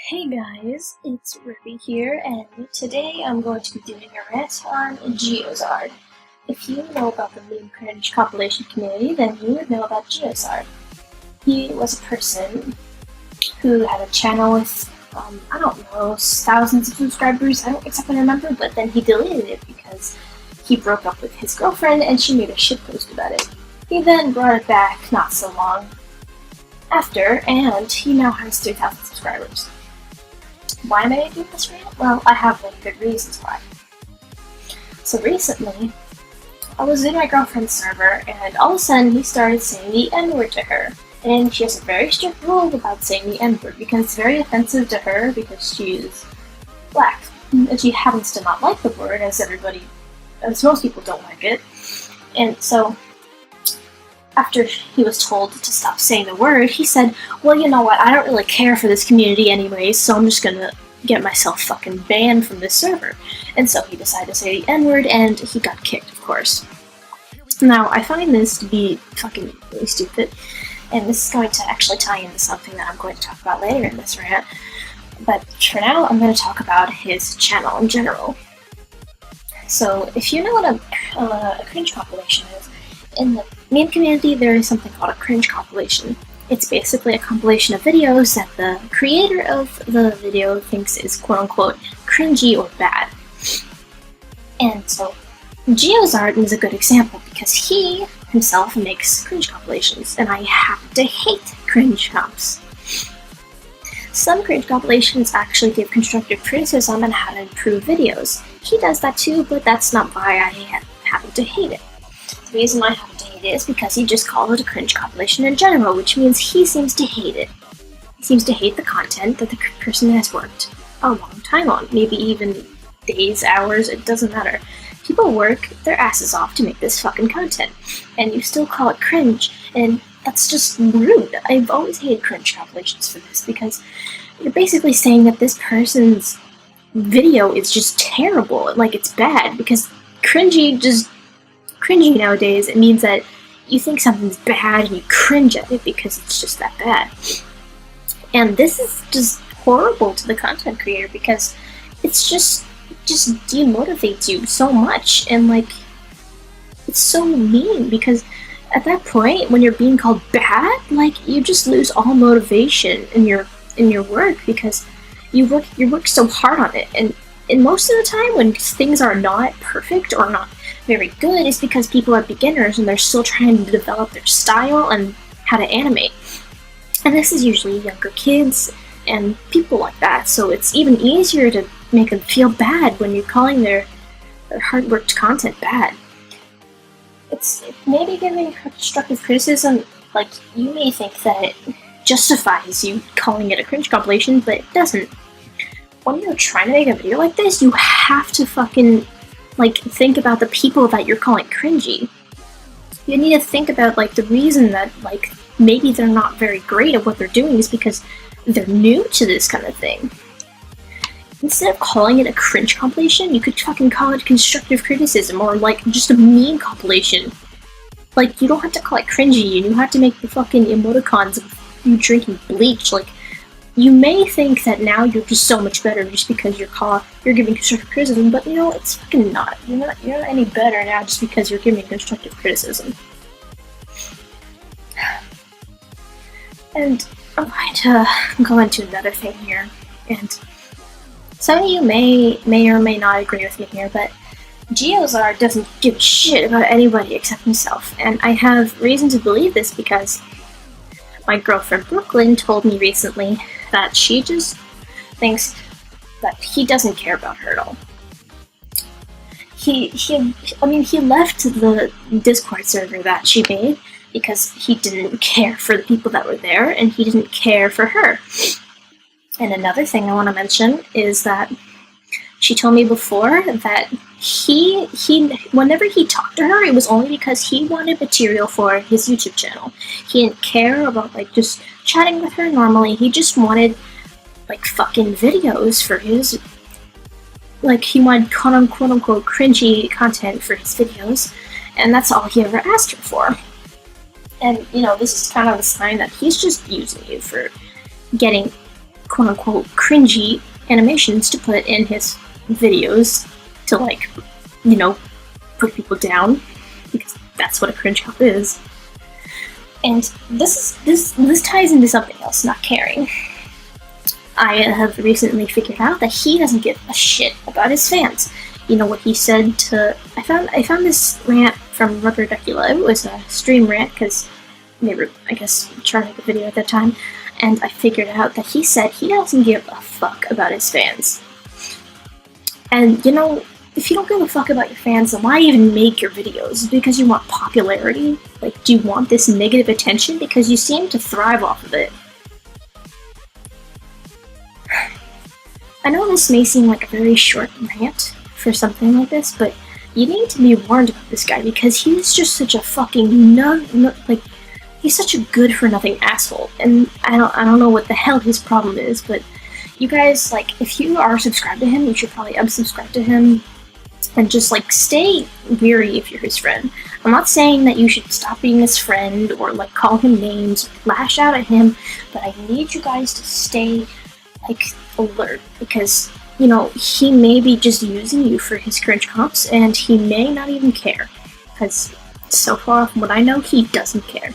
Hey guys, it's Ruby here, and today I'm going to be doing a rant on Ge0zard. If you know about the meme cringe compilation community, then you would know about Ge0zard. He was a person who had a channel with, I don't know, thousands of subscribers, I don't exactly remember, but then he deleted it because he broke up with his girlfriend and she made a shitpost about it. He then brought it back not so long after, and he now has 3,000 subscribers. Why am I making this rant? Well, I have really good reasons why. So recently, I was in my girlfriend's server, and all of a sudden he started saying the N-word to her. And she has a very strict rule about saying the N-word because it's very offensive to her because she's black. And she happens to not like the word, as most people don't like it. And so, after he was told to stop saying the word, he said, well, you know what, I don't really care for this community anyways, so I'm just gonna get myself fucking banned from this server. And so he decided to say the N-word, and he got kicked, of course. Now, I find this to be fucking really stupid, and this is going to actually tie into something that I'm going to talk about later in this rant, but for now, I'm going to talk about his channel in general. So, if you know what a cringe compilation is, in the meme community, there is something called a cringe compilation. It's basically a compilation of videos that the creator of the video thinks is quote-unquote cringy or bad. And so, Ge0zard is a good example because he himself makes cringe compilations, and I happen to hate cringe comps. Some cringe compilations actually give constructive criticism on how to improve videos. He does that too, but that's not why I happen to hate it. The reason I happen to hate it is because he just called it a cringe compilation in general, which means he seems to hate it. He seems to hate the content that the person has worked a long time on, maybe even days, hours, it doesn't matter. People work their asses off to make this fucking content, and you still call it cringe, and that's just rude. I've always hated cringe compilations for this, because you're basically saying that this person's video is just terrible, like it's bad, because cringy nowadays, it means that you think something's bad and you cringe at it because it's just that bad. And this is just horrible to the content creator because it's just demotivates you so much, and like it's so mean because at that point when you're being called bad, like you just lose all motivation in your work because you work so hard on it, and most of the time when things are not perfect or not very good is because people are beginners and they're still trying to develop their style and how to animate. And this is usually younger kids and people like that, so it's even easier to make them feel bad when you're calling their hard-worked content bad. It's maybe giving constructive criticism, like you may think that it justifies you calling it a cringe compilation, but it doesn't. When you're trying to make a video like this, you have to fucking think about the people that you're calling cringy. You need to think about the reason that maybe they're not very great at what they're doing is because they're new to this kind of thing. Instead of calling it a cringe compilation, you could fucking call it constructive criticism or just a meme compilation. You don't have to call it cringy, and you have to make the fucking emoticons of you drinking bleach. You may think that now you're just so much better just because you're giving constructive criticism, but it's fucking not. You're not any better now just because you're giving constructive criticism. And I'm going to go into another thing here, and some of you may or may not agree with me here, but Ge0zard doesn't give a shit about anybody except himself, and I have reason to believe this because my girlfriend Brooklyn told me recently that she just thinks that he doesn't care about her at all. He left the Discord server that she made because he didn't care for the people that were there, and he didn't care for her. And another thing I want to mention is that she told me before that whenever he talked to her, it was only because he wanted material for his YouTube channel. He didn't care about just chatting with her normally. He just wanted fucking videos for his he wanted quote unquote cringy content for his videos, and that's all he ever asked her for. And this is kind of a sign that he's just using you for getting quote-unquote cringy animations to put in his videos to, like, you know, put people down, because that's what a cringe cup is. And this ties into something else, not caring. I have recently figured out that he doesn't give a shit about his fans. You know what he said to... I found this rant from Rubberduckula. It was a stream rant, because they were, I guess, trying to make a video at that time. And I figured out that he said he doesn't give a fuck about his fans. And, you know, if you don't give a fuck about your fans, then why even make your videos? Because you want popularity? Like, do you want this negative attention? Because you seem to thrive off of it. I know this may seem like a very short rant for something like this, but you need to be warned about this guy, because he's just such a fucking he's such a good-for-nothing asshole. And I don't know what the hell his problem is, but you guys, like, if you are subscribed to him, you should probably unsubscribe to him. And just, like, stay weary if you're his friend. I'm not saying that you should stop being his friend or, like, call him names, lash out at him, but I need you guys to stay, like, alert, because, you know, he may be just using you for his cringe comps, and he may not even care, because so far from what I know, he doesn't care.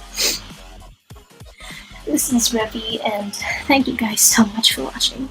This is Revy, and thank you guys so much for watching.